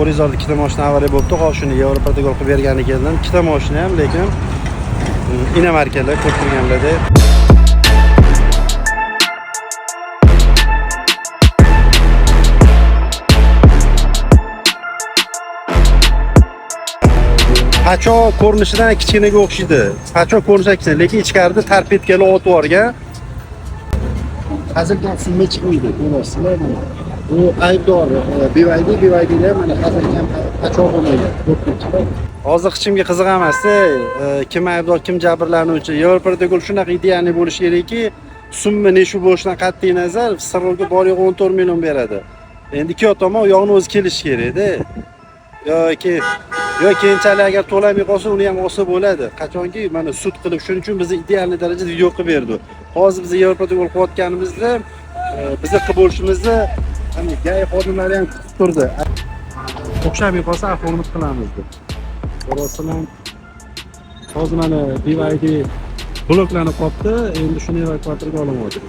Orizorda ikkita mashina avariya bo'libdi. Hozir shuni Yevroprotokol qilib bergan ekanman. Ikkita mashina ham, lekin inomarkalar ko'p turganlarda. Pacho ko'rinishidan kichkinaga o'xshaydi. Pacho ko'rinishidan kichkina, lekin ichkarida torpedkali ot borgan. Hazildan sinma chiqmaydi, ko'rasizlar. Bu aybdor BYD mana hazildan pacho bo'lmaydi. Hozir hech kimga qiziq emas-da, kim aybdor, kim jabrlanuvchi. Yevroprotokol shunaqa ideali bo'lishi kerakki, summa necha bo'lishidan qat'iy nazar Sirro'ga bor yo'q 14 million beradi. Endi ikki tomon u yo'qni o'zi kelish kerak-da. Yo keyinchalik agar to'lamay qolsa uni ham olsa bo'ladi. Qachonki mana sud qilib shuning uchun bizni ideal darajada video qilib berdi. Hozir biz Yevroprotokol qilayotganimizda bizni qilib bo'lishimizni gay xodimlari ham kutib turdi. O'xshamay qolsa ahvolimiz qilamiz deb. Ko'rasizlar. Hozir mana BYD bloklanib qolibdi. Endi shuni evakuatorga olamoqchi.